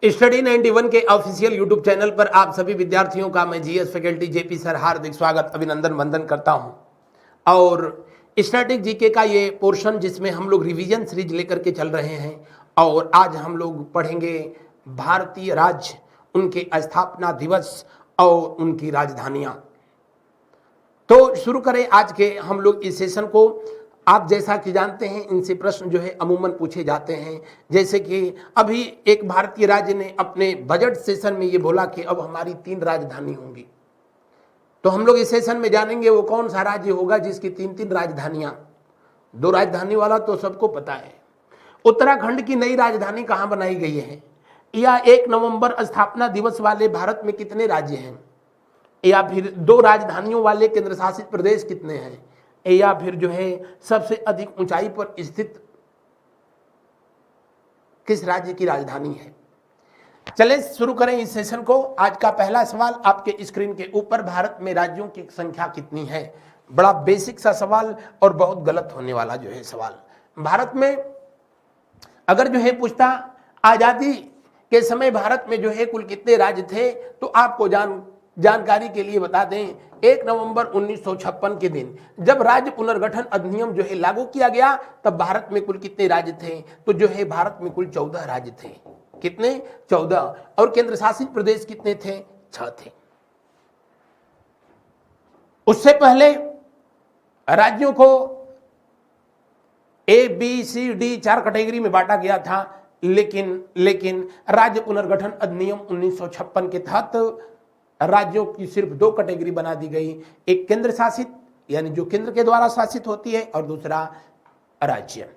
Study 91 के official YouTube channel पर आप सभी विद्यार्थियों का मैं जीएस फैकल्टी जेपी सर हार्दिक स्वागत अभिनंदन वंदन करता हूं। और स्टैटिक जीके का ये पोर्शन जिसमें हम लोग रिवीजन सीरीज लेकर के चल रहे हैं और आज हम लोग पढ़ेंगे भारतीय राज्य, उनके स्थापना दिवस और उनकी राजधानियां। तो शुरू करें आज के हम लोग इस सेशन को। आप जैसा कि जानते हैं इनसे प्रश्न जो है अमूमन पूछे जाते हैं, जैसे कि अभी एक भारतीय राज्य ने अपने बजट सेशन में ये बोला कि अब हमारी 3 राजधानी होंगी। तो हम लोग इस सेशन में जानेंगे वो कौन सा राज्य होगा जिसकी 3 राजधानियां। 2 राजधानी वाला तो सबको पता है। उत्तराखंड की नई राजधानी कहाँ बनाई गई है, या 1 नवंबर स्थापना दिवस वाले भारत में कितने राज्य हैं, या फिर 2 राजधानियों वाले केंद्र शासित प्रदेश कितने हैं, या फिर जो है सबसे अधिक ऊंचाई पर स्थित किस राज्य की राजधानी है। चले शुरू करें इस सेशन को। आज का पहला सवाल आपके स्क्रीन के ऊपर, भारत में राज्यों की संख्या कितनी है। बड़ा बेसिक सा सवाल और बहुत गलत होने वाला जो है सवाल। भारत में अगर जो है पूछता आजादी के समय भारत में जो है कुल कितने राज्य थे, तो आपको जानकारी के लिए बता दें 1 नवंबर 1956 के दिन जब राज्य पुनर्गठन अधिनियम जो है लागू किया गया, तब भारत में कुल कितने राज्य थे, तो जो है भारत में कुल 14 राज्य थे। कितने? 14। और केंद्र शासित प्रदेश कितने थे? 6 थे। उससे पहले राज्यों को A, B, C, D 4 category में बांटा गया था, लेकिन राज्य पुनर्गठन अधिनियम 1956 के तहत राज्यों की सिर्फ 2 कैटेगरी बना दी गई। एक केंद्र शासित यानी जो केंद्र के द्वारा शासित होती है, और दूसरा राज्य।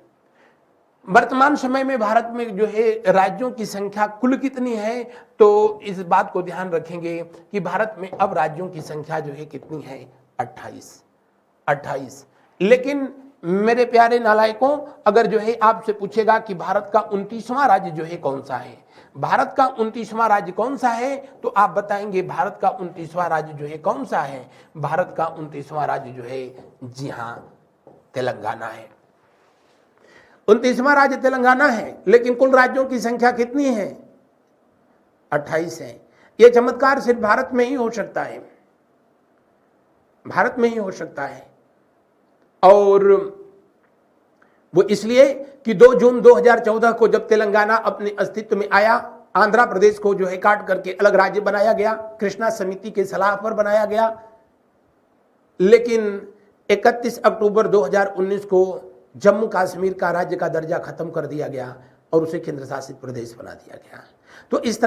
वर्तमान समय में भारत में जो है राज्यों की संख्या कुल कितनी है, तो इस बात को ध्यान रखेंगे कि भारत में अब राज्यों की संख्या जो है कितनी है, 28। लेकिन मेरे प्यारे नालायकों, अगर जो है आपसे पूछेगा कि भारत का 29वां राज्य जो है कौन सा है, भारत का 29वां राज्य कौन सा है, तो आप बताएंगे भारत का 29वां राज्य जो है कौन सा है। भारत का 29वां राज्य जो है, जी हां, तेलंगाना है। 29वां राज्य तेलंगाना है, लेकिन कुल राज्यों की संख्या कितनी है? 28 है। यह चमत्कार सिर्फ भारत में ही हो सकता है, भारत में ही हो सकता है। और वो इसलिए कि 2 जून 2014 को जब तेलंगाना अपने अस्तित्व में आया, आंध्र प्रदेश को जो है काट करके अलग राज्य बनाया गया, कृष्णा समिति के सलाह पर बनाया गया। लेकिन 31 अक्टूबर 2019 को जम्मू कश्मीर का राज्य का दर्जा खत्म कर दिया गया और उसे केंद्र शासित प्रदेश बना दिया गया। तो इस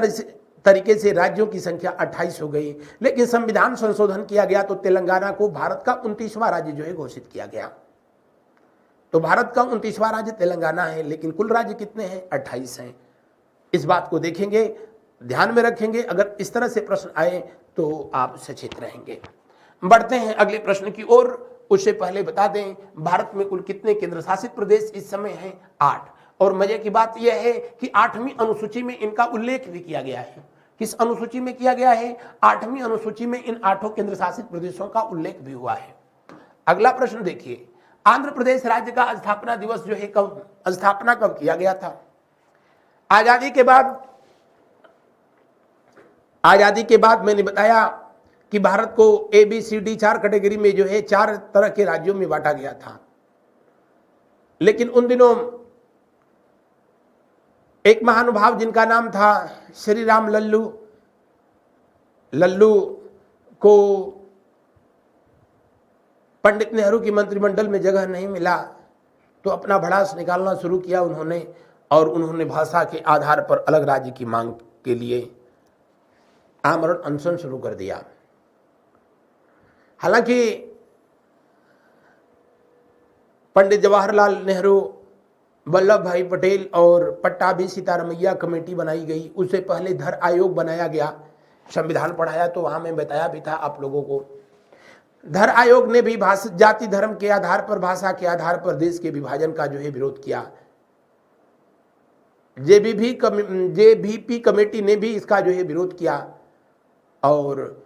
तरीके से राज्यों की संख्या 28 हो गई। लेकिन संविधान संशोधन किया गया तो तेलंगाना को भारत का 29वां राज्य जो है घोषित किया गया। तो भारत का 29वां राज्य तेलंगाना है, लेकिन कुल राज्य कितने हैं? 28 हैं। इस बात को देखेंगे, ध्यान में रखेंगे। अगर इस तरह से प्रश्न आए तो आप सचेत रहेंगे। बढ़ते हैं अगले प्रश्न की ओर। उससे पहले बता दें भारत में कुल कितने केंद्र शासित प्रदेश इस समय हैं? 8। और मजे की बात यह है कि 8वीं अनुसूची में इनका उल्लेख भी किया गया है। किस अनुसूची में किया गया है? 8वीं अनुसूची में इन 8 केंद्र शासित प्रदेशों का उल्लेख भी हुआ है। अगला प्रश्न देखिए, आंध्र प्रदेश राज्य का स्थापना दिवस जो है स्थापना कब किया गया था? आजादी के बाद मैंने बताया कि भारत को ABCD 4 कैटेगरी में जो है 4 तरह के राज्यों में बांटा गया था। लेकिन उन दिनों एक महानुभाव जिनका नाम था श्री राम लल्लू को पंडित नेहरू की मंत्रिमंडल में जगह नहीं मिला, तो अपना भड़ास निकालना शुरू किया उन्होंने भाषा के आधार पर अलग राज्य की मांग के लिए आमरण अनशन शुरू कर दिया। हालांकि पंडित जवाहरलाल नेहरू, वल्लभ भाई पटेल और पट्टाभी सीतारमैया कमेटी बनाई गई। उससे पहले धर आयोग बनाया गया। संविधान पढ़ाया तो वहां मैं बताया भी था आप लोगों को। धर आयोग ने भी जाति धर्म के आधार पर, भाषा के आधार पर देश के विभाजन का जो है विरोध किया। जेबीपी कमेटी ने भी इसका जो है विरोध किया। और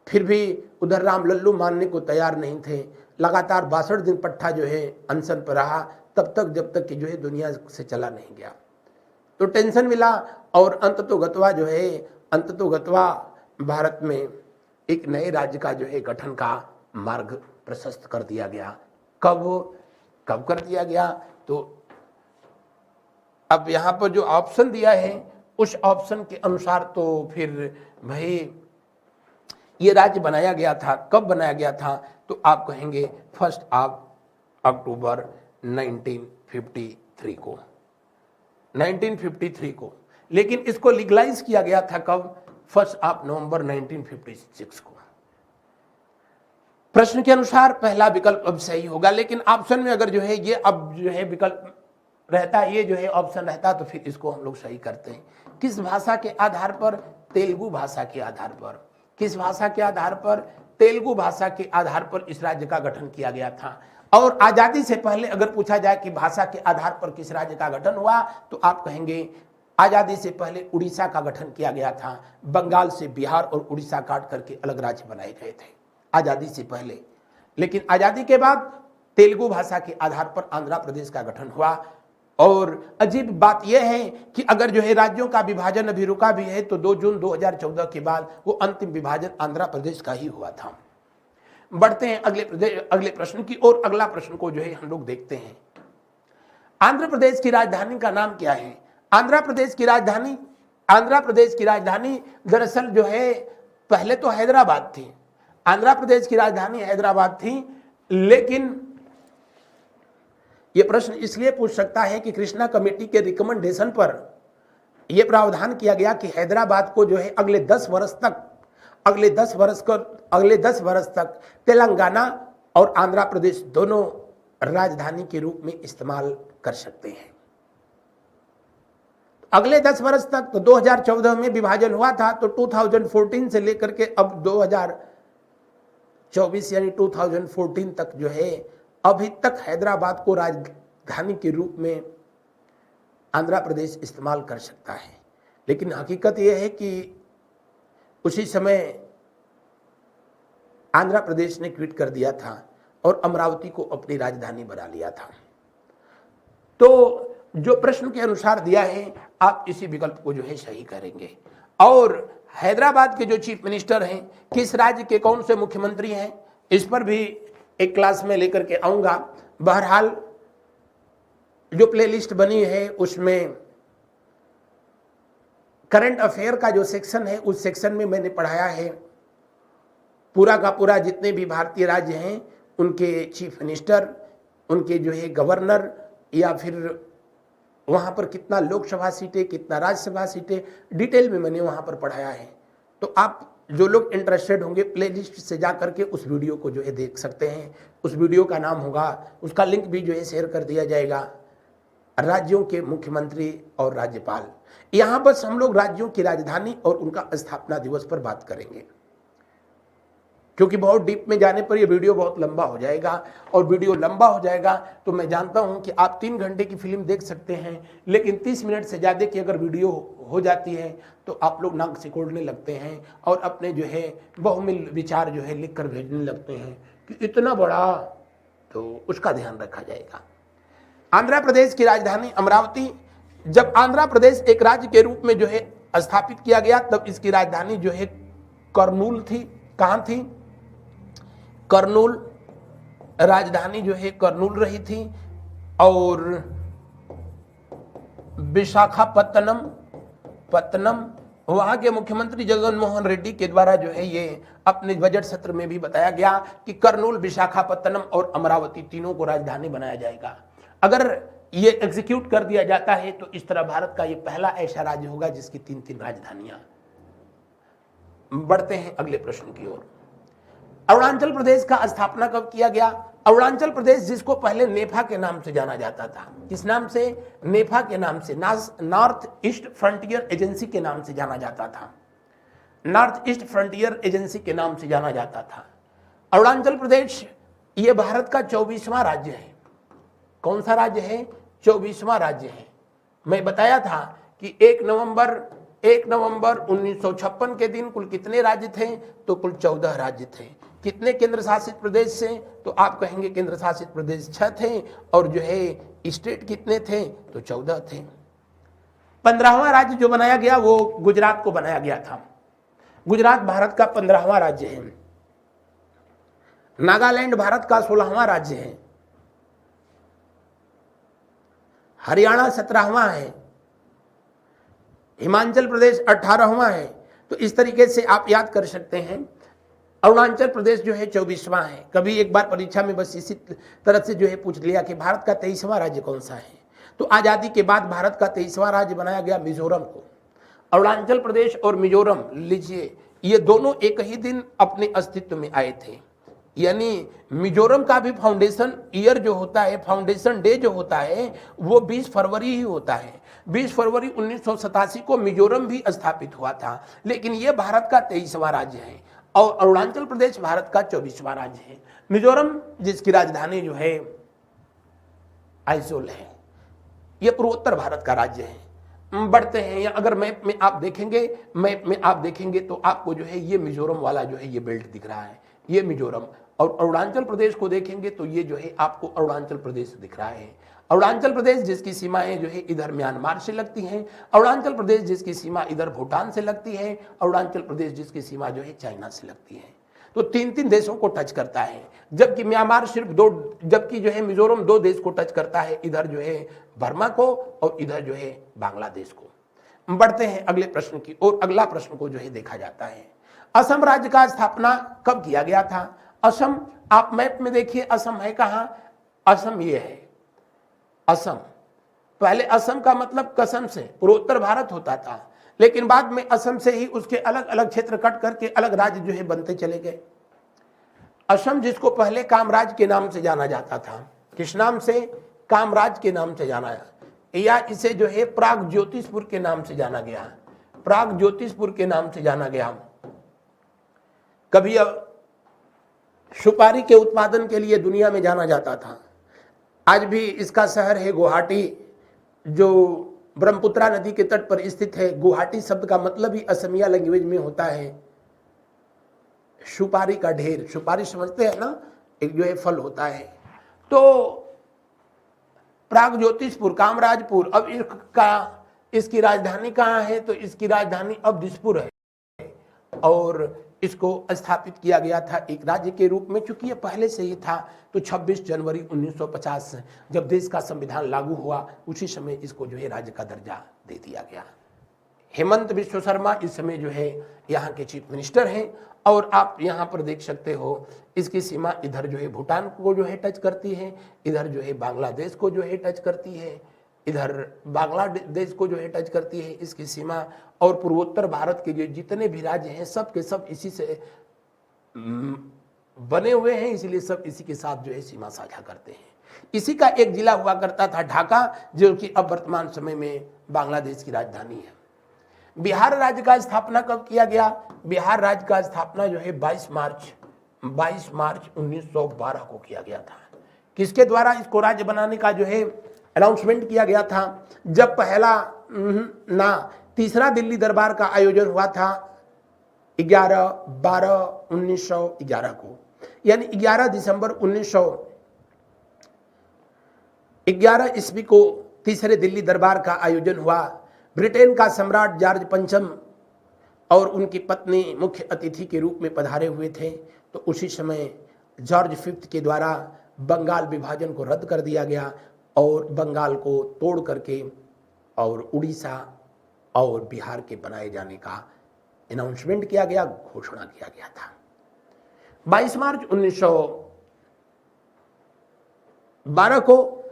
फिर भी उधर राम लल्लू मानने को तैयार नहीं थे। लगातार 62 दिन पट्टा जो है अनशन पर रहा, तब तक जब तक कि जो है दुनिया से चला नहीं गया। तो टेंशन मिला और अंततोगत्वा भारत में एक नए राज्य का जो है गठन का मार्ग प्रशस्त कर दिया गया। कब कर दिया गया? तो अब यहां पर जो ऑप्शन दिया है उस ऑप्शन के अनुसार तो फिर भाई ये राज्य बनाया गया था। कब बनाया गया था? तो आप कहेंगे 1 अक्टूबर 1953 को, 1953 को। लेकिन इसको लीगलाइज किया गया था कब? 1 नवंबर 1956 को। प्रश्न के अनुसार पहला विकल्प अब सही होगा, लेकिन ऑप्शन में अगर जो है ये अब जो है विकल्प रहता, ये जो है ऑप्शन रहता, तो फिर इसको हम लोग सही करते हैं। किस भाषा के आधार पर? तेलुगु भाषा के आधार पर। किस भाषा के आधार पर? तेलुगु भाषा के आधार पर इस राज्य का गठन किया गया था। और आजादी से पहले अगर पूछा जाए कि भाषा के आधार पर किस राज्य का गठन हुआ, तो आप कहेंगे आजादी से पहले उड़ीसा का गठन किया गया था। बंगाल से बिहार और उड़ीसा काट करके अलग राज्य बनाए गए थे आजादी से पहले। लेकिन आजादी के बाद तेलुगु भाषा के आधार पर आंध्र प्रदेश का गठन हुआ। और अजीब बात यह है कि अगर जो है राज्यों का विभाजन अभी रुका भी है, तो 2 जून 2014 के बाद वो अंतिम विभाजन आंध्र प्रदेश का ही हुआ था। बढ़ते हैं अगले प्रश्न की ओर। अगला प्रश्न को जो है हम लोग देखते हैं। आंध्र प्रदेश की राजधानी का नाम क्या है? आंध्र प्रदेश की राजधानी दरअसल जो है पहले तो हैदराबाद थी। आंध्र प्रदेश की राजधानी हैदराबाद थी, लेकिन यह प्रश्न इसलिए पूछ सकता है कि कृष्णा कमेटी के रिकमेंडेशन पर यह प्रावधान किया गया कि हैदराबाद को जो है अगले 10 वर्ष तक तेलंगाना और आंध्र प्रदेश दोनों राजधानी के रूप में इस्तेमाल कर सकते हैं। अगले 10 वर्ष तक, तो 2014 में विभाजन हुआ था, तो 2014 से लेकर के अब 2024 यानी 2014 तक जो है अभी तक हैदराबाद को राजधानी के रूप में आंध्र प्रदेश इस्तेमाल कर सकता है। लेकिन हकीकत यह है कि उसी समय आंध्र प्रदेश ने क्विट कर दिया था और अमरावती को अपनी राजधानी बना लिया था। तो जो प्रश्न के अनुसार दिया है, आप इसी विकल्प को जो है सही करेंगे। और हैदराबाद के जो चीफ मिनिस्टर हैं, किस राज्य के कौन से मुख्यमंत्री हैं, इस पर भी एक क्लास में लेकर के आऊंगा। बहरहाल जो प्लेलिस्ट बनी है उसमें करंट अफेयर का जो सेक्शन है, उस सेक्शन में मैंने पढ़ाया है पूरा का पूरा जितने भी भारतीय राज्य हैं उनके चीफ मिनिस्टर, उनके जो है गवर्नर, या फिर वहाँ पर कितना लोकसभा सीटें, कितना राज्यसभा सीटें, डिटेल में मैंने वहाँ पर पढ़ाया है। तो आप जो लोग इंटरेस्टेड होंगे प्लेलिस्ट से जा करके उस वीडियो को जो है देख सकते हैं। उस वीडियो का नाम होगा, उसका लिंक भी जो है शेयर कर दिया जाएगा, राज्यों के मुख्यमंत्री और राज्यपाल। यहाँ बस हम लोग राज्यों की राजधानी और उनका स्थापना दिवस पर बात करेंगे, क्योंकि बहुत डीप में जाने पर यह वीडियो बहुत लंबा हो जाएगा। और वीडियो लंबा हो जाएगा तो मैं जानता हूं कि आप 3 घंटे की फिल्म देख सकते हैं, लेकिन 30 मिनट से ज़्यादा की अगर वीडियो हो जाती है तो आप लोग नाक सिकोड़ने लगते हैं और अपने जो है बहुमूल्य विचार जो है लिख कर भेजने लगते हैं कि इतना बड़ा, तो उसका ध्यान रखा जाएगा। आंध्र प्रदेश की राजधानी अमरावती। जब आंध्र प्रदेश एक राज्य के रूप में जो है स्थापित किया गया, तब इसकी राजधानी जो है कर्नूल थी। कहाँ थी? कर्नूल। राजधानी जो है कर्नूल रही थी। और विशाखापत्तनम वहां के मुख्यमंत्री जगन मोहन रेड्डी के द्वारा जो है ये अपने बजट सत्र में भी बताया गया कि कर्नूल, विशाखापत्तनम और अमरावती तीनों को राजधानी बनाया जाएगा। अगर ये एग्जीक्यूट कर दिया जाता है तो इस तरह भारत का ये पहला ऐसा राज्य होगा जिसकी 3 राजधानियां। बढ़ते हैं अगले प्रश्न की ओर। अरुणाचल प्रदेश का स्थापना कब किया गया? अरुणाचल प्रदेश, जिसको पहले नेफा के नाम से जाना जाता था। किस नाम से? नेफा के नाम से, नॉर्थ ईस्ट फ्रंटियर एजेंसी के नाम से जाना जाता था। नॉर्थ ईस्ट फ्रंटियर एजेंसी के नाम से जाना जाता था। अरुणाचल प्रदेश ये भारत का 24वां राज्य है। कौन सा राज्य है? 24वां राज्य है। मैं बताया था कि 1 नवंबर 1956 के दिन कुल कितने राज्य थे? तो कुल 14 राज्य थे। कितने केंद्र शासित प्रदेश से? तो आप कहेंगे केंद्र शासित प्रदेश 6 थे, और जो है स्टेट कितने थे? तो 14 थे। 15वां राज्य जो बनाया गया वो गुजरात को बनाया गया था। गुजरात भारत का 15वां राज्य है। नागालैंड भारत का 16वां राज्य है। हरियाणा 17वां है। हिमाचल प्रदेश 18वां है। तो इस तरीके से आप याद कर सकते हैं। अरुणाचल प्रदेश जो है 24वां है। कभी एक बार परीक्षा में बस इसी तरह से जो है पूछ लिया कि भारत का 23वां राज्य कौन सा है, तो आजादी के बाद भारत का 23वां राज्य बनाया गया मिजोरम को। अरुणाचल प्रदेश और मिजोरम लीजिए, ये दोनों एक ही दिन अपने अस्तित्व में आए थे। यानी मिजोरम का भी फाउंडेशन ईयर जो होता है, फाउंडेशन डे जो होता है, वो 20 फरवरी ही होता है। 20 फरवरी 1987 को मिजोरम भी स्थापित हुआ था। लेकिन ये भारत का 23वां राज्य है और अरुणाचल प्रदेश भारत का 24वां राज्य है। मिजोरम जिसकी राजधानी जो है आइजोल है, ये पूर्वोत्तर भारत का राज्य है। बढ़ते हैं, या अगर मैप में आप देखेंगे तो आपको जो है ये मिजोरम वाला जो है ये बेल्ट दिख रहा है, ये मिजोरम। और अरुणाचल प्रदेश को देखेंगे तो ये जो है आपको अरुणाचल प्रदेश दिख रहा है। अरुणाचल प्रदेश जिसकी सीमाएं जो है इधर म्यांमार से लगती हैं, अरुणाचल प्रदेश जिसकी सीमा इधर भूटान से लगती है, अरुणाचल प्रदेश जिसकी सीमा जो है चाइना से लगती है। तो 3 देशों को टच करता है, जबकि म्यांमार सिर्फ 2, जबकि जो है मिजोरम 2 देश को टच करता है, इधर जो है बर्मा को और इधर जो है बांग्लादेश को। बढ़ते हैं अगले प्रश्न की और अगला प्रश्न को जो है देखा जाता है, असम राज्य का स्थापना कब किया गया था? असम, आप मैप में देखिए असम है कहां? असम ये है असम। पहले असम का मतलब कसम से पूर्वोत्तर भारत होता था, लेकिन बाद में असम से ही उसके अलग अलग क्षेत्र कट करके अलग राज्य जो है बनते चले गए। असम जिसको पहले कामराज के नाम से जाना जाता था, किस नाम से? कामराज के नाम से जाना, या इसे जो है प्राग ज्योतिषपुर के नाम से जाना गया, प्राग ज्योतिषपुर के नाम से जाना गया। कभी सुपारी के उत्पादन के लिए दुनिया में जाना जाता था। आज भी इसका शहर है गुवाहाटी, जो ब्रह्मपुत्रा नदी के तट पर स्थित है। गुवाहाटी शब्द का मतलब ही असमिया लैंग्वेज में होता है सुपारी का ढेर। सुपारी समझते हैं ना, एक जो है फल होता है। तो प्राग ज्योतिषपुर, कामराजपुर, अब इसकी राजधानी कहाँ है? तो इसकी राजधानी अब दिसपुर है और इसको स्थापित किया गया था एक राज्य के रूप में। चूंकि ये पहले से ही था, तो 26 जनवरी 1950 जब देश का संविधान लागू हुआ, उसी समय इसको जो है राज्य का दर्जा दे दिया गया। हेमंत बिश्व शर्मा इस समय जो है यहाँ के चीफ मिनिस्टर हैं। और आप यहाँ पर देख सकते हो इसकी सीमा इधर जो है भूटान को जो है टच करती है, इधर जो है बांग्लादेश को जो है टच करती है, इधर बांग्लादेश को जो है टच करती है इसकी सीमा। और पूर्वोत्तर भारत के जो जितने भी राज्य हैं सब के सब इसी से बने हुए हैं, इसलिए सब इसी के साथ जो है सीमा साझा करते हैं। इसी का एक जिला हुआ करता था ढाका, जो कि अब वर्तमान समय में बांग्लादेश की राजधानी है। बिहार राज्य का स्थापना कब किया गया? बिहार राज्य का स्थापना जो है 22 मार्च 1912 को किया गया था। किसके द्वारा इसको राज्य बनाने का जो है अनाउंसमेंट किया गया था? जब तीसरा दिल्ली दरबार का आयोजन हुआ था 11/12/1911 को, यानी 11 दिसंबर 1911 ईस्वी को तीसरे दिल्ली दरबार का आयोजन हुआ। ब्रिटेन का सम्राट जॉर्ज पंचम और उनकी पत्नी मुख्य अतिथि के रूप में पधारे हुए थे। तो उसी समय जॉर्ज फिफ्थ के द्वारा बंगाल विभाजन को रद्द कर दिया गया और बंगाल को तोड़ करके और उड़ीसा और बिहार के बनाए जाने का अनाउंसमेंट किया गया, घोषणा किया गया था। 22 मार्च 1912 को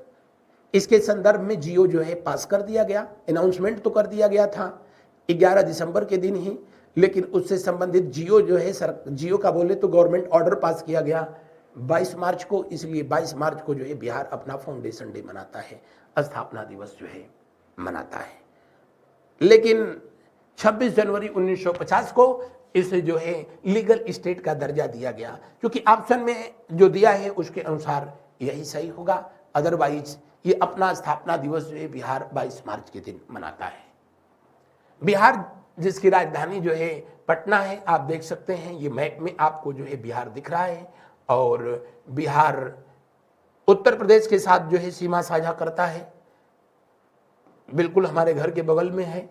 इसके संदर्भ में जियो जो है पास कर दिया गया। अनाउंसमेंट तो कर दिया गया था 11 दिसंबर के दिन ही, लेकिन उससे संबंधित जियो जो है जियो का बोले तो गवर्नमेंट ऑर्डर पास किया गया 22 मार्च को। इसलिए 22 मार्च को जो है बिहार अपना फाउंडेशन डे मनाता है, स्थापना दिवस जो है मनाता है। लेकिन 26 जनवरी 1950 को इसे जो है लीगल स्टेट का दर्जा दिया गया, क्योंकि ऑप्शन में जो दिया है उसके अनुसार यही सही होगा। अदरवाइज ये अपना स्थापना दिवस जो है बिहार 22 मार्च के दिन मनाता है। बिहार जिसकी राजधानी जो है पटना है, आप देख सकते हैं ये मैप में आपको जो है बिहार दिख रहा है। और बिहार उत्तर प्रदेश के साथ जो है सीमा साझा करता है। बिल्कुल हमारे घर के बगल में है।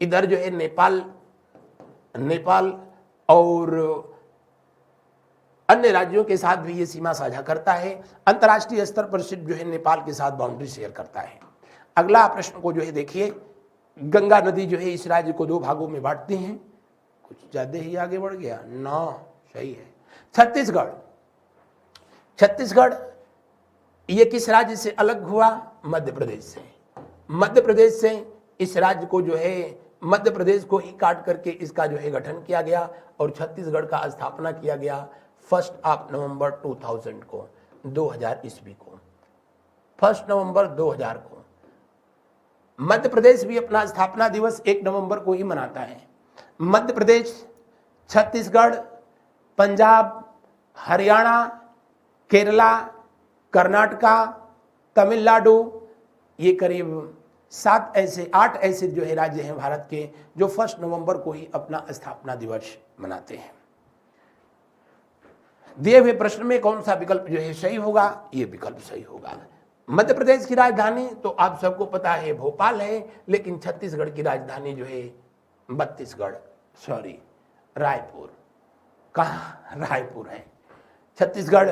इधर जो है नेपाल और अन्य राज्यों के साथ भी ये सीमा साझा करता है। अंतर्राष्ट्रीय स्तर पर सिर्फ जो है नेपाल के साथ बाउंड्री शेयर करता है। अगला प्रश्न को जो है देखिए, गंगा नदी जो है इस राज्य को 2 भागों में बांटती हैं। कुछ ज्यादा ही आगे बढ़ गया ना, सही है। छत्तीसगढ़ ये किस राज्य से अलग हुआ? मध्य प्रदेश से। मध्य प्रदेश से इस राज्य को जो है, मध्य प्रदेश को ही काट करके इसका जो है गठन किया गया और छत्तीसगढ़ का स्थापना किया गया 1 नवंबर 2000 को, 2000 ईस्वी को, 1 नवंबर 2000 को। मध्य प्रदेश भी अपना स्थापना दिवस 1 नवंबर को ही मनाता है। मध्य प्रदेश, छत्तीसगढ़, पंजाब, हरियाणा, केरला, कर्नाटका, तमिलनाडु, ये करीब 8 ऐसे जो है राज्य हैं भारत के जो 1 नवंबर को ही अपना स्थापना दिवस मनाते हैं। दिए हुए प्रश्न में कौन सा विकल्प जो है सही होगा? ये विकल्प सही होगा। मध्य प्रदेश की राजधानी तो आप सबको पता है भोपाल है, लेकिन छत्तीसगढ़ की राजधानी जो है रायपुर। कहाँ? रायपुर है। छत्तीसगढ़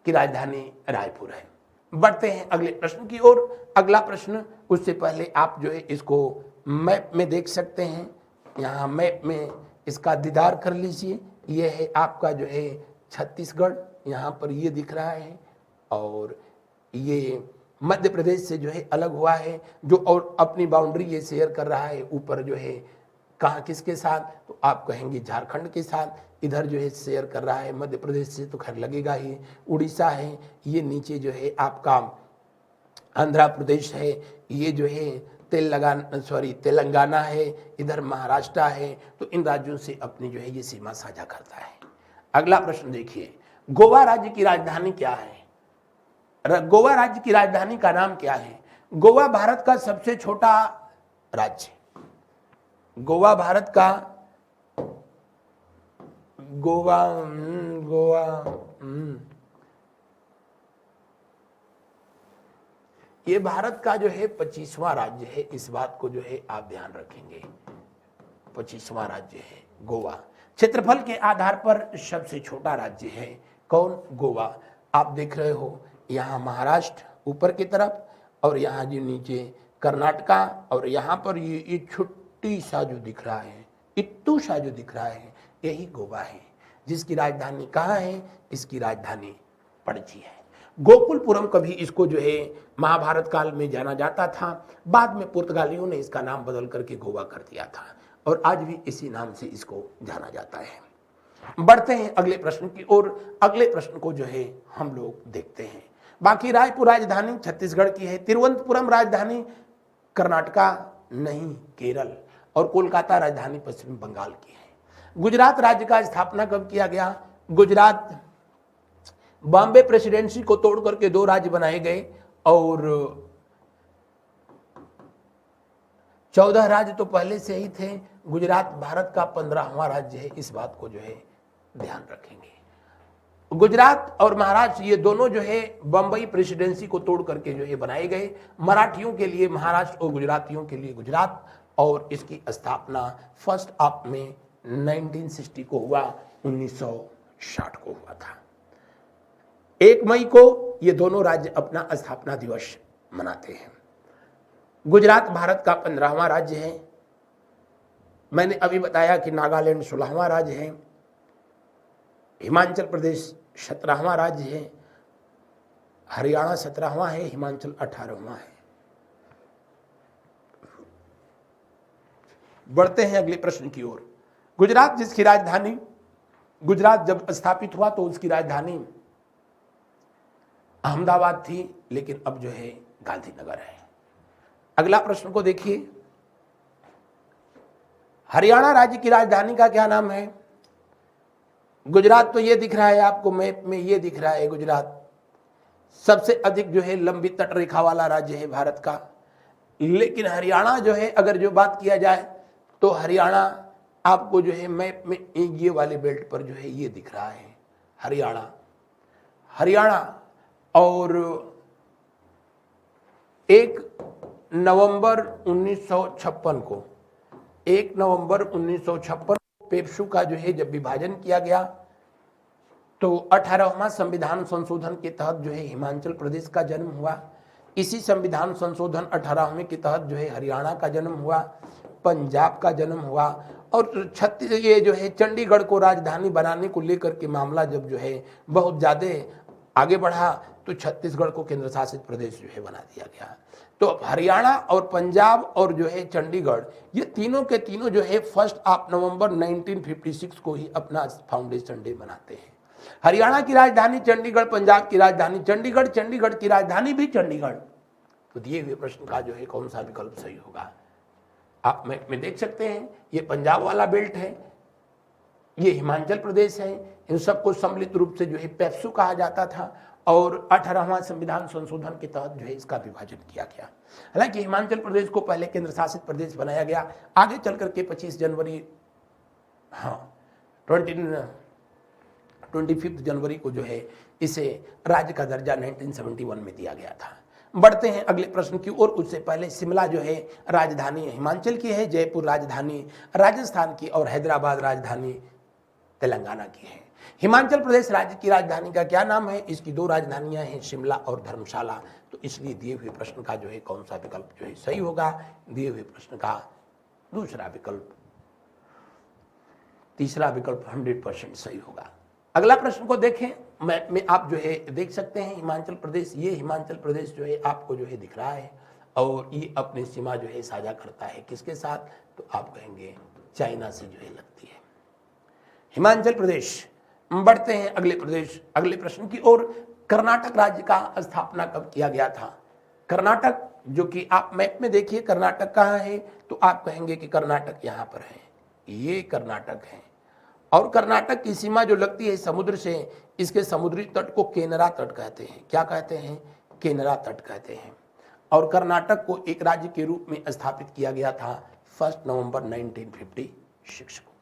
की राजधानी रायपुर है। बढ़ते हैं अगले प्रश्न की ओर। अगला प्रश्न, उससे पहले आप जो है इसको मैप में देख सकते हैं। यहाँ मैप में इसका दीदार कर लीजिए। ये है आपका जो है छत्तीसगढ़, यहाँ पर ये दिख रहा है, और ये मध्य प्रदेश से जो है अलग हुआ है, जो और अपनी बाउंड्री ये शेयर कर रहा है ऊपर जो है कहाँ किसके साथ? तो आप कहेंगे झारखंड के साथ। इधर जो है शेयर कर रहा है मध्य प्रदेश से, तो खैर लगेगा ही, उड़ीसा है। ये नीचे जो है आपका आंध्र प्रदेश है, ये जो है तेलंगाना है, इधर महाराष्ट्र है। तो इन राज्यों से अपनी जो है ये सीमा साझा करता है। अगला प्रश्न देखिए, गोवा राज्य की राजधानी क्या है? गोवा राज्य की राजधानी का नाम क्या है? गोवा भारत का सबसे छोटा राज्य। गोवा भारत का ये भारत का जो है 25वां राज्य है। इस बात को जो है आप ध्यान रखेंगे, 25वां राज्य है गोवा। क्षेत्रफल के आधार पर सबसे छोटा राज्य है कौन? गोवा। आप देख रहे हो यहाँ महाराष्ट्र ऊपर की तरफ, और यहाँ जो नीचे कर्नाटका, और यहाँ पर ये छोटी सा जो दिख रहा है, इत्तू सा जो दिख रहा है, यही गोवा है। जिसकी राजधानी कहाँ है? इसकी राजधानी पणजी है। गोकुलपुरम कभी इसको जो है महाभारत काल में जाना जाता था, बाद में पुर्तगालियों ने इसका नाम बदल करके गोवा कर दिया था, और आज भी इसी नाम से इसको जाना जाता है। बढ़ते हैं अगले प्रश्न की ओर। अगले प्रश्न को जो है हम लोग देखते हैं। बाकी रायपुर राजधानी छत्तीसगढ़ की है, तिरुवनंतपुरम राजधानी कर्नाटका नहीं केरल, और कोलकाता राजधानी पश्चिम बंगाल की है। गुजरात राज्य का स्थापना कब किया गया? गुजरात बॉम्बे प्रेसिडेंसी को तोड़ करके 2 राज्य बनाए गए, और 14 राज्य तो पहले से ही थे। गुजरात भारत का 15वां राज्य है। इस बात को जो है ध्यान रखेंगे। गुजरात और महाराष्ट्र ये दोनों जो है बम्बई प्रेसिडेंसी को तोड़ करके जो है बनाए गए। मराठियों के लिए महाराष्ट्र और गुजरातियों के लिए गुजरात, और इसकी स्थापना 1 में 1960 को हुआ, 1960 को हुआ था। 1 मई को ये दोनों राज्य अपना स्थापना दिवस मनाते हैं। गुजरात भारत का 15वां राज्य है। मैंने अभी बताया कि नागालैंड 16वां राज्य है, हिमाचल प्रदेश 17वां राज्य है, हरियाणा 17वां है, हिमाचल 18वां है। बढ़ते हैं अगले प्रश्न की ओर। गुजरात जिसकी राजधानी, गुजरात जब स्थापित हुआ तो उसकी राजधानी अहमदाबाद थी, लेकिन अब जो है गांधीनगर है। अगला प्रश्न को देखिए, हरियाणा राज्य की राजधानी का क्या नाम है? गुजरात तो ये दिख रहा है आपको मैप में, ये दिख रहा है गुजरात सबसे अधिक जो है लंबी तट रेखा वाला राज्य है भारत का। लेकिन हरियाणा जो है, अगर जो बात किया जाए तो हरियाणा आपको जो है मैप में ये वाले बेल्ट पर जो है ये दिख रहा है हरियाणा। और एक नवंबर 1956 को 1 नवंबर 1956 पेप्सू का जो है जब विभाजन किया गया तो 18वां संविधान संशोधन के तहत जो है हिमाचल प्रदेश का जन्म हुआ। इसी संविधान संशोधन 18वें के तहत जो है हरियाणा का जन्म हुआ, पंजाब का जन्म हुआ और ये जो है चंडीगढ़ को राजधानी बनाने को लेकर के मामला जब जो है बहुत ज़्यादा आगे बढ़ा तो छत्तीसगढ़ को केंद्र शासित प्रदेश जो है बना दिया गया। तो हरियाणा और पंजाब और जो है चंडीगढ़ ये तीनों के तीनों जो है 1 नवंबर 1956 को ही अपना फाउंडेशन डे मनाते हैं। हरियाणा की राजधानी चंडीगढ़, पंजाब की राजधानी चंडीगढ़, चंडीगढ़ की राजधानी भी चंडीगढ़। तो दिए हुए प्रश्न का जो है कौन सा विकल्प सही होगा? आप में देख सकते हैं ये पंजाब वाला बेल्ट है, ये हिमाचल प्रदेश है, इन सबको सम्मिलित रूप से जो है पेप्सू कहा जाता था और 18वां संविधान संशोधन के तहत जो है इसका विभाजन किया गया। हालांकि हिमाचल प्रदेश को पहले केंद्र शासित प्रदेश बनाया गया, आगे चल करके 25 जनवरी 25 जनवरी को जो है इसे राज्य का दर्जा 1971 में दिया गया था। बढ़ते हैं अगले प्रश्न की ओर। उससे पहले शिमला जो है राजधानी हिमाचल की है, जयपुर राजधानी राजस्थान की और हैदराबाद राजधानी तेलंगाना की है। हिमाचल प्रदेश राज्य की राजधानी का क्या नाम है? इसकी 2 राजधानियां हैं, शिमला और धर्मशाला। तो इसलिए दिए हुए प्रश्न का जो है कौन सा विकल्प जो है सही होगा? दिए हुए प्रश्न का दूसरा विकल्प, तीसरा विकल्प 100% सही होगा। अगला प्रश्न को देखें, मैप में आप जो है देख सकते हैं हिमाचल प्रदेश, ये हिमाचल प्रदेश जो है आपको जो है दिख रहा है और ये अपनी सीमा जो है साझा करता है किसके साथ? तो आप कहेंगे चाइना से जो है लगती है हिमाचल प्रदेश। बढ़ते हैं अगले प्रश्न की ओर। कर्नाटक राज्य का स्थापना कब किया गया था? कर्नाटक जो कि आप मैप में देखिए कर्नाटक कहाँ है, तो आप कहेंगे कि कर्नाटक यहाँ पर है, ये कर्नाटक है और कर्नाटक की सीमा जो लगती है समुद्र से, इसके समुद्री तट को केनरा तट कहते हैं। क्या कहते हैं? केनरा तट कहते हैं। और कर्नाटक को एक राज्य के रूप में स्थापित किया गया था 1 नवंबर 1956 को।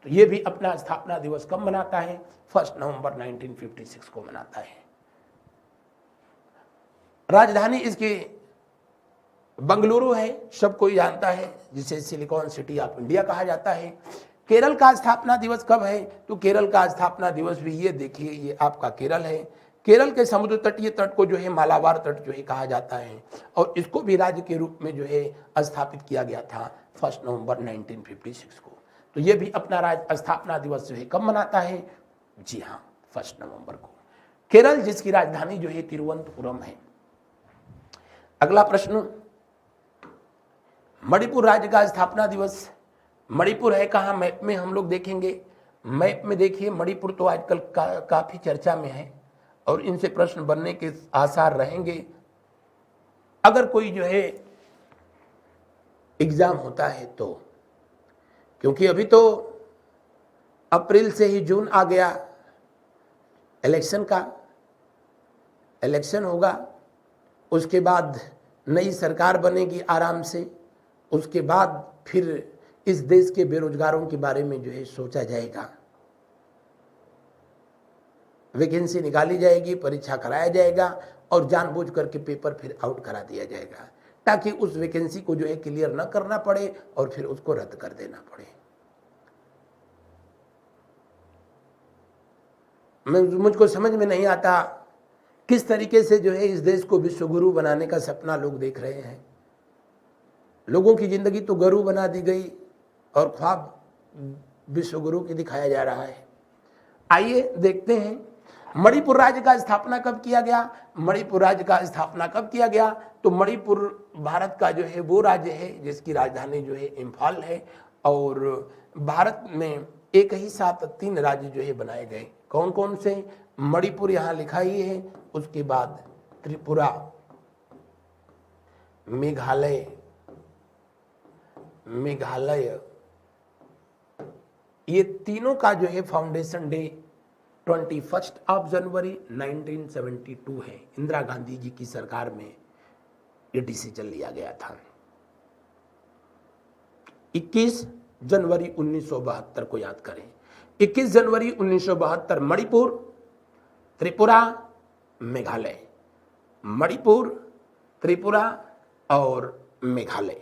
तो ये भी अपना स्थापना दिवस कब मनाता है? 1 नवंबर 1956 को मनाता है। राजधानी इसकी बंगलुरु है, सब कोई जानता है, जिसे सिलिकॉन सिटी ऑफ इंडिया कहा जाता है। केरल का स्थापना दिवस कब है? तो केरल का स्थापना दिवस भी ये देखिए, ये आपका केरल है। केरल के समुद्र तटीय तट को जो है मालाबार तट जो है कहा जाता है और इसको भी राज्य के रूप में जो है स्थापित किया गया था 1 नवंबर 1956 को। तो ये भी अपना राज्य स्थापना दिवस जो है कब मनाता है? जी हाँ, 1 नवंबर को। केरल जिसकी राजधानी जो है तिरुवनंतपुरम है। अगला प्रश्न, मणिपुर राज्य का स्थापना दिवस। मणिपुर है कहाँ? मैप में हम लोग देखेंगे, मैप में देखिए मणिपुर तो आजकल काफी चर्चा में है और इनसे प्रश्न बनने के आसार रहेंगे। अगर कोई जो है एग्जाम होता है तो, क्योंकि अभी तो अप्रैल से ही जून आ गया, इलेक्शन होगा, उसके बाद नई सरकार बनेगी आराम से, उसके बाद फिर इस देश के बेरोजगारों के बारे में जो है सोचा जाएगा, वैकेंसी निकाली जाएगी, परीक्षा कराया जाएगा और जानबूझ करके पेपर फिर आउट करा दिया जाएगा ताकि उस वैकेंसी को जो है क्लियर ना करना पड़े और फिर उसको रद्द कर देना पड़े। मुझको समझ में नहीं आता किस तरीके से जो है इस देश को विश्वगुरु बनाने का सपना लोग देख रहे हैं। लोगों की जिंदगी तो गुरु बना दी गई और ख्वाब विश्वगुरु की दिखाया जा रहा है। आइए देखते हैं मणिपुर राज्य का स्थापना कब किया गया। मणिपुर राज्य का स्थापना कब किया गया? तो मणिपुर भारत का जो है वो राज्य है जिसकी राजधानी जो है इम्फाल है और भारत में एक ही साथ 3 राज्य जो है बनाए गए। कौन कौन से? मणिपुर यहाँ लिखा ही है, उसके बाद त्रिपुरा, मेघालय, ये तीनों का जो है फाउंडेशन डे 21 जनवरी 1972 है। इंदिरा गांधी जी की सरकार में ये डिसीजन लिया गया था। 21 जनवरी 1972 को याद करें। 21 जनवरी 1972 मणिपुर, त्रिपुरा, मेघालय, मणिपुर, त्रिपुरा और मेघालय।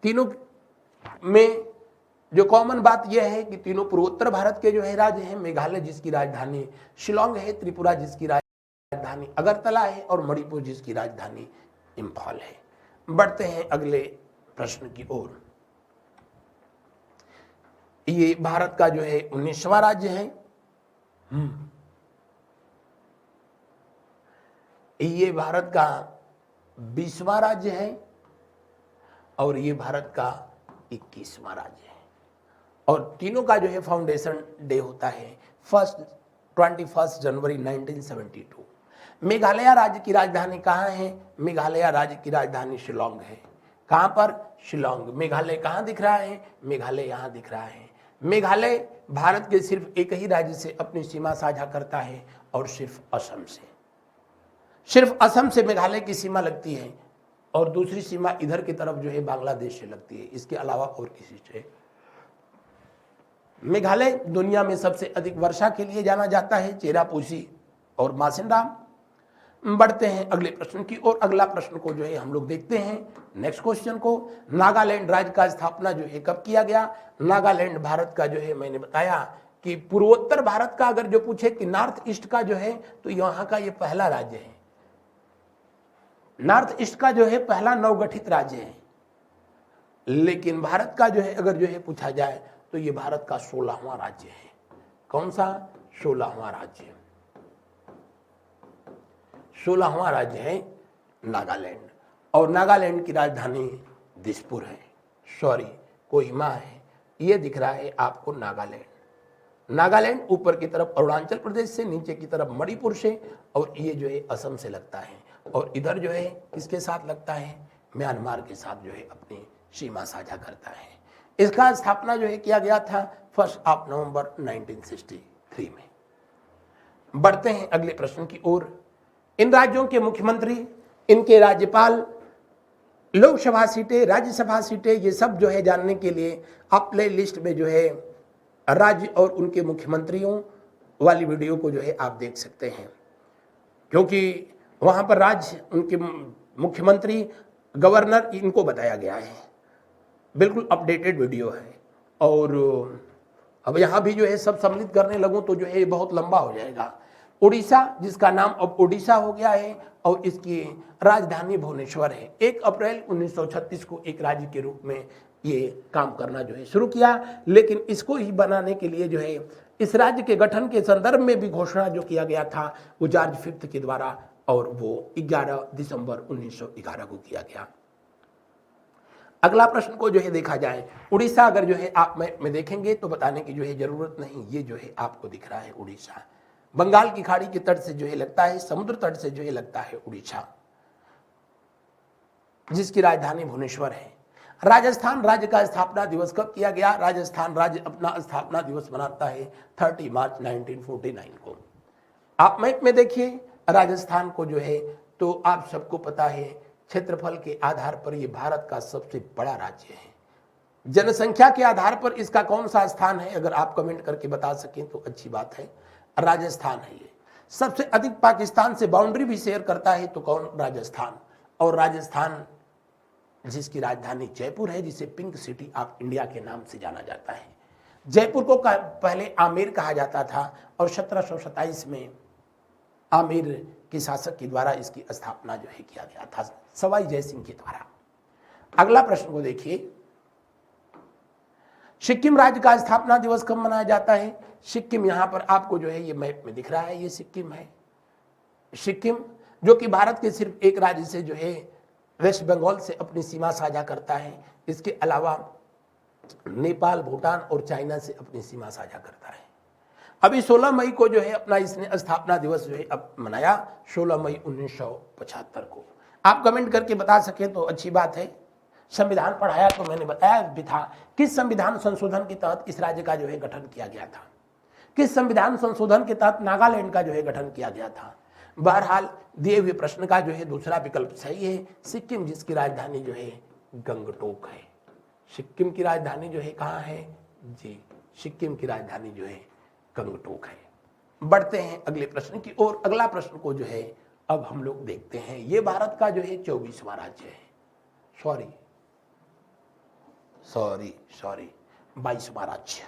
तीनों में जो कॉमन बात यह है कि तीनों पूर्वोत्तर भारत के जो है राज्य हैं। मेघालय जिसकी राजधानी शिलोंग है, त्रिपुरा जिसकी राजधानी अगरतला है और मणिपुर जिसकी राजधानी इंफाल है। बढ़ते हैं अगले प्रश्न की ओर। ये भारत का जो है 19वां राज्य है। ये भारत का 20वां राज्य है और ये भारत का 21वां राज्य है। और तीनों का जो है फाउंडेशन डे होता है 21 जनवरी 1972। मेघालय राज्य की राजधानी कहाँ है? मेघालय राज्य की राजधानी शिलोंग है। कहाँ पर? शिलोंग। मेघालय कहाँ दिख रहा है? मेघालय यहाँ दिख रहा है। मेघालय भारत के सिर्फ एक ही राज्य से अपनी सीमा साझा करता है और सिर्फ असम से। सिर्फ असम से मेघालय की सीमा लगती है और दूसरी सीमा इधर की तरफ जो है बांग्लादेश से लगती है। इसके अलावा और किसी से। मेघालय दुनिया में सबसे अधिक वर्षा के लिए जाना जाता है, चेरापूंजी और मासिनराम। बढ़ते हैं अगले प्रश्न की ओर। अगला प्रश्न को जो है हम लोग देखते हैं नेक्स्ट क्वेश्चन को। नागालैंड राज्य का स्थापना जो है कब किया गया? नागालैंड भारत का जो है मैंने बताया कि पूर्वोत्तर भारत का अगर जो पूछे कि नॉर्थ ईस्ट का जो है तो यहाँ का ये पहला राज्य है। नॉर्थ ईस्ट का जो है पहला नवगठित राज्य है। लेकिन भारत का जो है अगर जो है पूछा जाए तो ये भारत का 16वां राज्य है। कौन सा? 16वां राज्य। 16वां राज्य है नागालैंड और नागालैंड की राजधानी दिसपुर है, सॉरी कोहिमा है। ये दिख रहा है आपको नागालैंड। नागालैंड ऊपर की तरफ अरुणाचल प्रदेश से, नीचे की तरफ मणिपुर से और ये जो है असम से लगता है। और इधर जो है किसके साथ लगता है? म्यांमार के साथ जो है अपनी सीमा साझा करता है। इसका स्थापना जो है किया गया था 1 नवंबर 1963 में। बढ़ते हैं अगले प्रश्न की ओर। इन राज्यों के मुख्यमंत्री, इनके राज्यपाल, लोकसभा सीटें, राज्यसभा सीटें, ये सब जो है जानने के लिए आप प्ले लिस्ट में जो है राज्य और उनके मुख्यमंत्रियों वाली वीडियो को जो है आप देख सकते हैं, क्योंकि वहाँ पर राज्य, उनके मुख्यमंत्री, गवर्नर, इनको बताया गया है। बिल्कुल अपडेटेड वीडियो है। और अब यहाँ भी जो है सब सम्मिलित करने लगूँ तो जो है बहुत लंबा हो जाएगा। उड़ीसा, जिसका नाम अब ओडिशा हो गया है और इसकी राजधानी भुवनेश्वर है। 1 अप्रैल 1936 को एक राज्य के रूप में ये काम करना जो है शुरू किया। लेकिन इसको ही बनाने के लिए जो है इस राज्य के गठन के संदर्भ में भी घोषणा जो किया गया था वो जॉर्ज फिफ्थ के द्वारा, और वो 11 दिसंबर 1911 को किया गया। अगला प्रश्न को जो है देखा जाए, उड़ीसा अगर जो है आप में देखेंगे तो बताने की जो है जरूरत नहीं। ये जो है आपको दिख रहा है उड़ीसा, बंगाल की खाड़ी के तट से जो है लगता है, समुद्र तट से जो है लगता है उड़ीसा, जिसकी राजधानी भुवनेश्वर है। राजस्थान राज्य का स्थापना दिवस कब किया गया? राजस्थान राज्य अपना स्थापना दिवस मनाता है 30 मार्च 1949 को। आप मैप में देखिए राजस्थान को जो है, तो आप सबको पता है क्षेत्रफल के आधार पर ये भारत का सबसे बड़ा राज्य है। जनसंख्या के आधार पर इसका कौन सा स्थान है, अगर आप कमेंट करके बता सकें तो अच्छी बात है। राजस्थान है ये। सबसे अधिक पाकिस्तान से बाउंड्री भी शेयर करता है तो कौन? राजस्थान। और राजस्थान जिसकी राजधानी जयपुर है, जिसे पिंक सिटी ऑफ इंडिया के नाम से जाना जाता है। जयपुर को पहले आमेर कहा जाता था और 1727 में आमेर के शासक के द्वारा इसकी स्थापना जो है किया गया था, सवाई जय सिंह के द्वारा। अगला प्रश्न को देखिए, सिक्किम राज्य का स्थापना दिवस कब मनाया जाता है? सिक्किम यहां पर आपको जो है ये मैप में दिख रहा है, ये सिक्किम है। सिक्किम जो कि भारत के सिर्फ एक राज्य से जो है वेस्ट बंगाल से अपनी सीमा साझा करता है। इसके अलावा नेपाल, भूटान और चाइना से अपनी सीमा साझा करता है। अभी 16 मई को जो है अपना इसने स्थापना दिवस जो है अब मनाया, 16 मई 1975 को। आप कमेंट करके बता सकें तो अच्छी बात है। संविधान पढ़ाया तो मैंने बताया भी था किस संविधान संशोधन के तहत इस राज्य का जो है गठन किया गया था, किस संविधान संशोधन के तहत नागालैंड का जो है गठन किया गया था। बहरहाल दिए हुए प्रश्न का जो है दूसरा विकल्प सही है, सिक्किम, जिसकी राजधानी जो है गंगटोक है। सिक्किम की राजधानी जो है कहाँ है जी? सिक्किम की राजधानी जो है गंगटोक है। बढ़ते हैं अगले प्रश्न की ओर। अगला प्रश्न को जो है अब हम लोग देखते हैं। ये भारत का जो है 24वां राज्य है। सॉरी 22वां राज्य।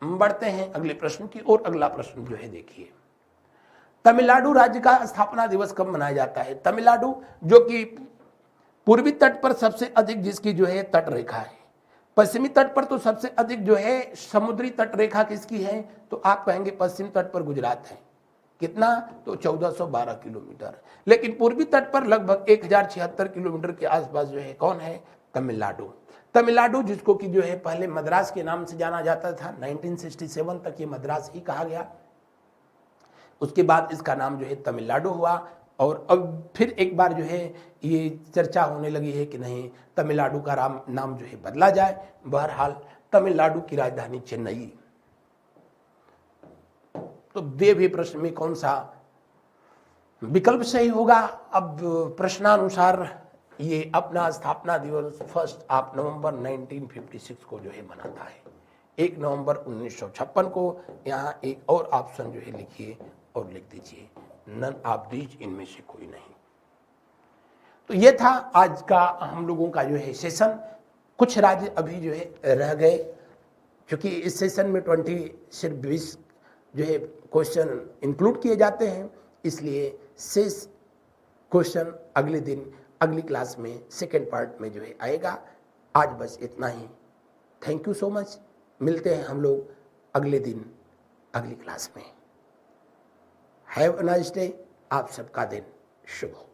बढ़ते हैं अगले प्रश्न की ओर। अगला प्रश्न जो है देखिए, तमिलनाडु राज्य का स्थापना दिवस कब मनाया जाता है? तमिलनाडु जो कि पूर्वी तट पर सबसे अधिक जिसकी जो है तट रेखा है, पश्चिमी तट पर तो सबसे अधिक जो है समुद्री तट रेखा किसकी है? तो आप कहेंगे पश्चिम तट पर गुजरात है। कितना? तो 1412 किलोमीटर। लेकिन पूर्वी तट पर लगभग 1076 किलोमीटर के आसपास जो है कौन है? तमिलनाडु। तमिलनाडु जिसको कि जो है पहले मद्रास के नाम से जाना जाता था, 1967 तक ये मद्रास ही कहा गया। उसके बाद इसका नाम जो है तमिलनाडु हुआ। और अब फिर एक बार जो है ये चर्चा होने लगी है कि नहीं तमिलनाडु का नाम जो है बदला जाए। बहरहाल तमिलनाडु की राजधानी चेन्नई। तो दिए हुए प्रश्न में कौन सा विकल्प सही होगा? अब प्रश्नानुसार ये अपना स्थापना दिवस 1 नवंबर 1956 को जो है मनाता है। 1 नवंबर 1956 को। यहाँ एक और ऑप्शन जो है लिखिए और लिख दीजिए नन ऑफ दीज, इनमें से कोई नहीं। तो ये था आज का हम लोगों का जो है सेशन। कुछ राज्य अभी जो है रह गए, क्योंकि इस सेशन में सिर्फ 20 जो है क्वेश्चन इंक्लूड किए जाते हैं, इसलिए शेष क्वेश्चन अगले दिन अगली क्लास में सेकेंड पार्ट में जो है आएगा। आज बस इतना ही। Thank you so much. मिलते हैं हम लोग अगले दिन अगली क्लास में। Have a nice day. आप सबका दिन शुभ हो।